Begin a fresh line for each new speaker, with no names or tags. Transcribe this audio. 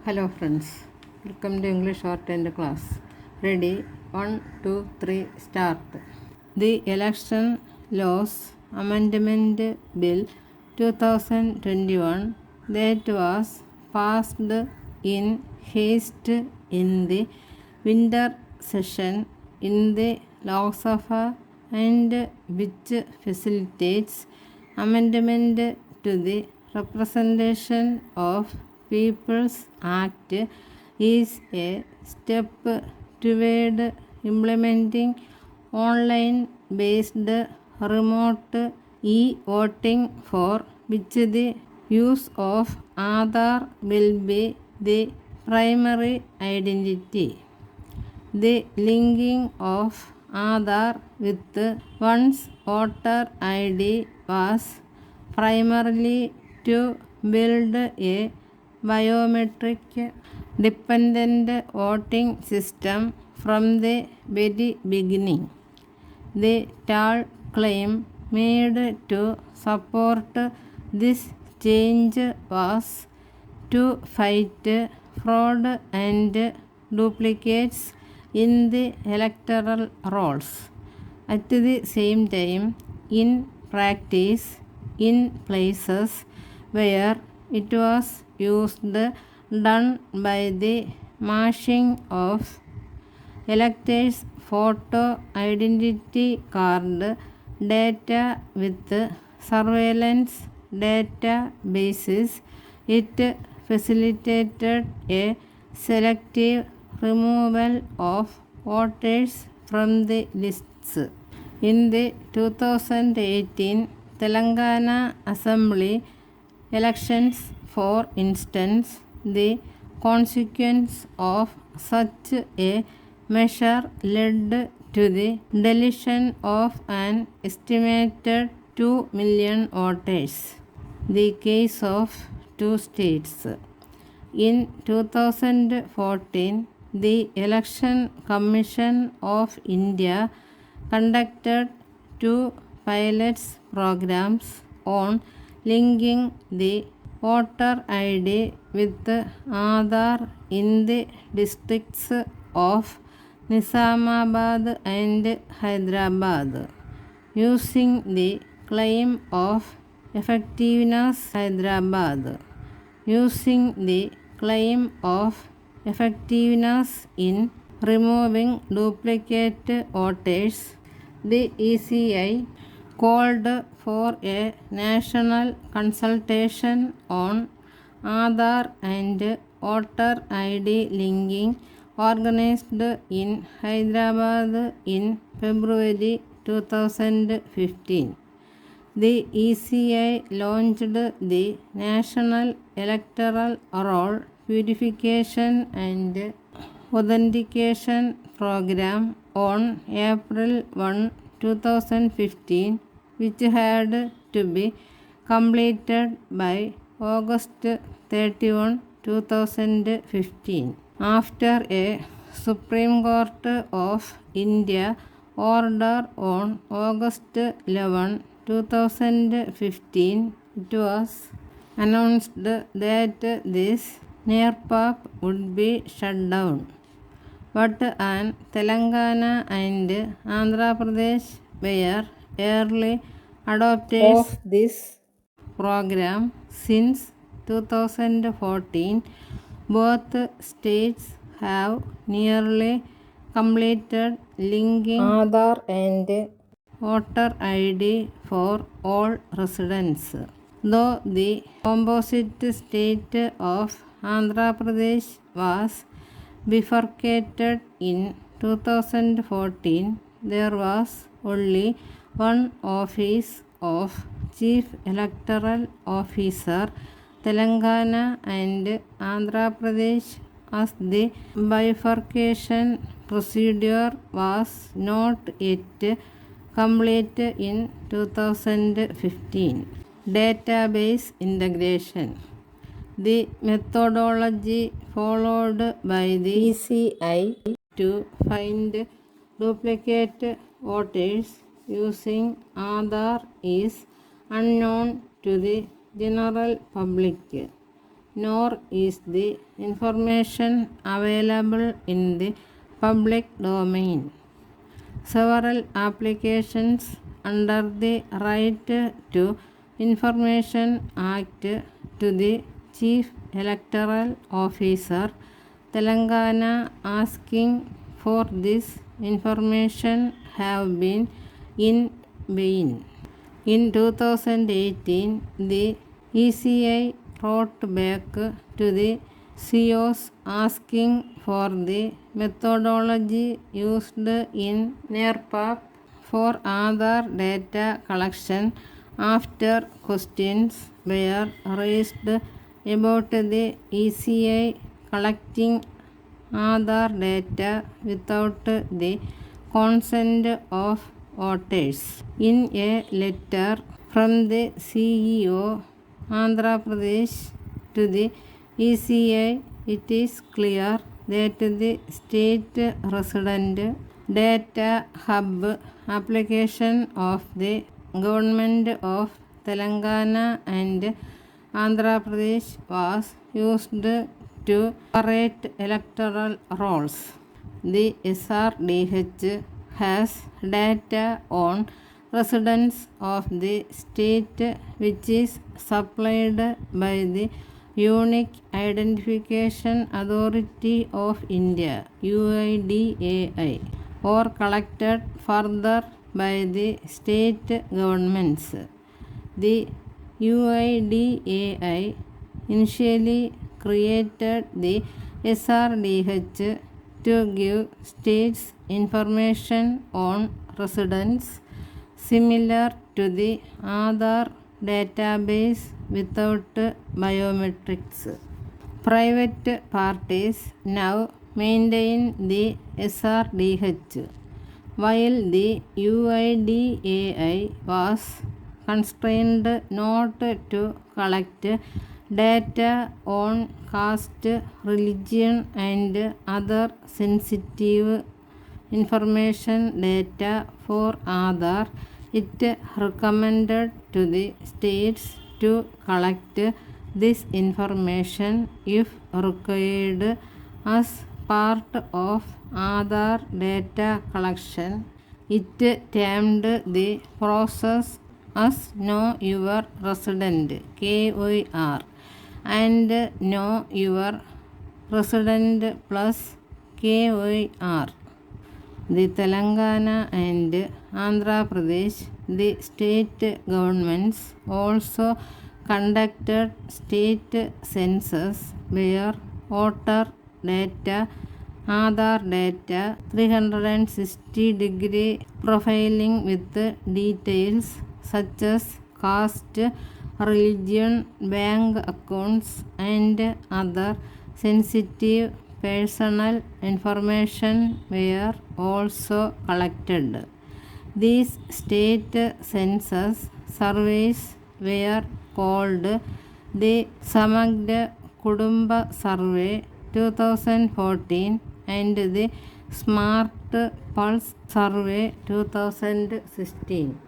Hello friends, welcome to English Shorthand class. Ready? 1, 2, 3, start. The Election Laws Amendment Bill 2021 that was passed in haste in the winter session in the Lok Sabha and which facilitates amendment to the Representation of People's Act is a step toward implementing online-based remote e-voting for which the use of Aadhaar will be the primary identity. The linking of Aadhaar with one's voter ID was primarily to build a biometric dependent voting system from the very beginning. The tall claim made to support this change was to fight fraud and duplicates in the electoral rolls. At the same time, in practice, in places where it was used, done by the mashing of electors' photo identity card data with surveillance databases, it facilitated a selective removal of voters from the lists. In the 2018 Telangana Assembly elections, for instance, the consequence of such a measure led to the deletion of an estimated 2 million voters. The case of two states. In 2014, the Election Commission of India conducted two pilot programs on linking the voter ID with Aadhaar in the districts of Nizamabad and Hyderabad. Using the claim of effectiveness in removing duplicate voters, the ECI called for a national consultation on Aadhaar and voter ID linking organized in Hyderabad in February 2015. The ECI launched the National Electoral Roll Purification and Authentication Program on April 1, 2015, which had to be completed by August 31, 2015. After a Supreme Court of India order on August 11, 2015, it was announced that this NERPAP would be shut down. But Telangana and Andhra Pradesh were early adopters of this program. Since 2014, both states have nearly completed linking Aadhaar and voter ID for all residents. Though the composite state of Andhra Pradesh was bifurcated in 2014, there was only one office of Chief Electoral Officer, Telangana and Andhra Pradesh, as the bifurcation procedure was not yet complete in 2015. Database integration. The methodology followed by the ECI to find duplicate voters using Aadhaar is unknown to the general public. nor is the information available in the public domain. Several applications under the Right to Information Act to the Chief Electoral Officer, Telangana, asking for this information have been in vain. In 2018, the ECI wrote back to the CEOs asking for the methodology used in NERPAP for Aadhaar data collection after questions were raised about the ECI collecting Aadhaar data without the consent of voters. In a letter from the CEO, Andhra Pradesh, to the ECI, it is clear that the state resident data hub application of the government of Telangana and Andhra Pradesh was used to separate electoral rolls. The SRDH has data on residents of the state which is supplied by the Unique Identification Authority of India UIDAI or collected further by the state governments. The UIDAI initially created the SRDH to give states information on residents similar to the Aadhaar database without biometrics. Private parties now maintain the SRDH, while the UIDAI was constrained not to collect data on caste, religion, and other sensitive information data for Aadhaar. It recommended to the states to collect this information if required as part of Aadhaar data collection. It termed the process as Know Your Resident KYR and Know Your Resident Plus KYR. The Telangana and Andhra Pradesh, the state governments also conducted state census where voter data, Aadhaar data, 360-degree profiling with details such as caste, religion, bank accounts, and other sensitive personal information were also collected. These state census surveys were called the Samagra Kudumba Survey 2014 and the Smart Pulse Survey 2016.